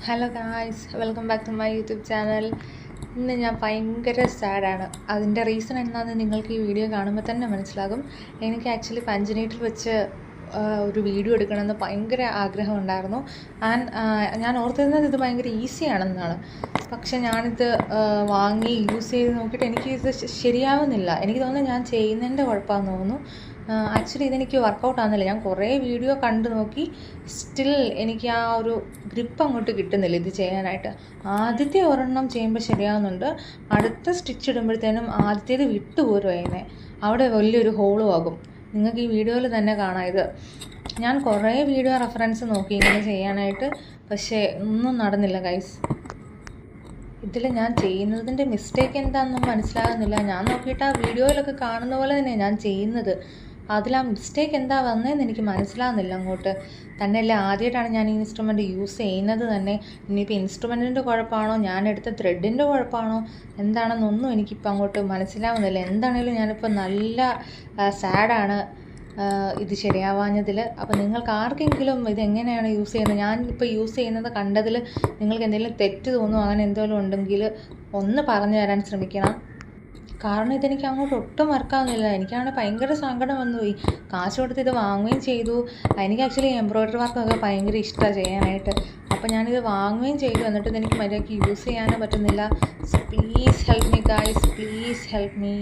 Hello guys, welcome back to my YouTube channel. ഇന്ന് ഞാൻ ഭയങ്കര സാഡാണ്. അതിൻ്റെ റീസൺ എന്താണെന്ന് നിങ്ങൾക്ക് ഈ വീഡിയോ കാണുമ്പോൾ തന്നെ മനസ്സിലാകും. എനിക്ക് ആക്ച്വലി പഞ്ചനീറ്റിൽ വെച്ച് ഒരു വീഡിയോ എടുക്കണമെന്ന് ഭയങ്കര ആഗ്രഹം ഉണ്ടായിരുന്നു. ഞാൻ ഓർത്തിരുന്നത് ഇത് ഭയങ്കര ഈസിയാണെന്നാണ്. പക്ഷെ ഞാനിത് വാങ്ങി യൂസ് ചെയ്ത് നോക്കിയിട്ട് എനിക്കിത് ശരിയാവുന്നില്ല. എനിക്ക് തോന്നുന്നു ഞാൻ ചെയ്യുന്നതിൻ്റെ കുഴപ്പമാണെന്ന് തോന്നുന്നു. ആക്ച്വലി ഇതെനിക്ക് വർക്കൗട്ട് ആകുന്നില്ല. ഞാൻ കുറേ വീഡിയോ കണ്ടു നോക്കി, സ്റ്റിൽ എനിക്ക് ആ ഒരു ഗ്രിപ്പ് അങ്ങോട്ട് കിട്ടുന്നില്ല ഇത് ചെയ്യാനായിട്ട്. ആദ്യത്തെ ഒരെണ്ണം ചെയ്യുമ്പോൾ ശരിയാവുന്നുണ്ട്, അടുത്ത സ്റ്റിച്ച് ഇടുമ്പോഴത്തേനും ആദ്യത്തേത് വിട്ടുപോരും അതിനെ. അവിടെ വലിയൊരു ഹോളും ആകും. നിങ്ങൾക്ക് ഈ വീഡിയോയിൽ തന്നെ കാണാം ഇത്. ഞാൻ കുറേ വീഡിയോ റെഫറൻസ് നോക്കി ഇങ്ങനെ ചെയ്യാനായിട്ട്, പക്ഷേ ഒന്നും നടന്നില്ല ഗൈസ്. ഇതിൽ ഞാൻ ചെയ്യുന്നതിൻ്റെ മിസ്റ്റേക്ക് എന്താണെന്നും മനസ്സിലാകുന്നില്ല. ഞാൻ നോക്കിയിട്ട് ആ വീഡിയോയിലൊക്കെ കാണുന്ന പോലെ തന്നെ ഞാൻ ചെയ്യുന്നത്. അതിൽ ആ മിസ്റ്റേക്ക് എന്താ വന്നതെന്ന് എനിക്ക് മനസ്സിലാകുന്നില്ല അങ്ങോട്ട്. തന്നെയല്ല, ആദ്യമായിട്ടാണ് ഞാൻ ഈ ഇൻസ്ട്രുമെൻ്റ് യൂസ് ചെയ്യുന്നത് തന്നെ. ഇനിയിപ്പോൾ ഇൻസ്ട്രുമെൻറ്റിൻ്റെ കുഴപ്പമാണോ, ഞാൻ എടുത്ത ത്രെഡിൻ്റെ കുഴപ്പമാണോ, എന്താണെന്നൊന്നും എനിക്കിപ്പോൾ അങ്ങോട്ട് മനസ്സിലാവുന്നില്ല. എന്താണേലും ഞാനിപ്പോൾ നല്ല സാഡാണ് ഇത് ശരിയാവാഞ്ഞതിൽ. അപ്പോൾ നിങ്ങൾക്ക് ആർക്കെങ്കിലും ഇതെങ്ങനെയാണ് യൂസ് ചെയ്യുന്നത്, ഞാൻ ഇപ്പോൾ യൂസ് ചെയ്യുന്നത് കണ്ടതിൽ നിങ്ങൾക്ക് എന്തെങ്കിലും തെറ്റ് തോന്നുമോ, അങ്ങനെ എന്തെങ്കിലും ഉണ്ടെങ്കിൽ ഒന്ന് പറഞ്ഞു തരാൻ ശ്രമിക്കണം. കാരണം ഇതെനിക്ക് അങ്ങോട്ട് ഒട്ടും വർക്കാവുന്നില്ല. എനിക്കാണെങ്കിൽ ഭയങ്കര സങ്കടം വന്നുപോയി. കാശ് കൊടുത്ത് ഇത് വാങ്ങുകയും ചെയ്തു. എനിക്ക് ആക്ച്വലി എംബ്രോയ്ഡറി വർക്കൊക്കെ ഭയങ്കര ഇഷ്ടമാണ് ചെയ്യാനായിട്ട്. അപ്പോൾ ഞാനിത് വാങ്ങുകയും ചെയ്തു, എന്നിട്ട് ഇതെനിക്ക് മര്യാദയ്ക്ക് യൂസ് ചെയ്യാനും പറ്റുന്നില്ല. So please help me guys, please help me.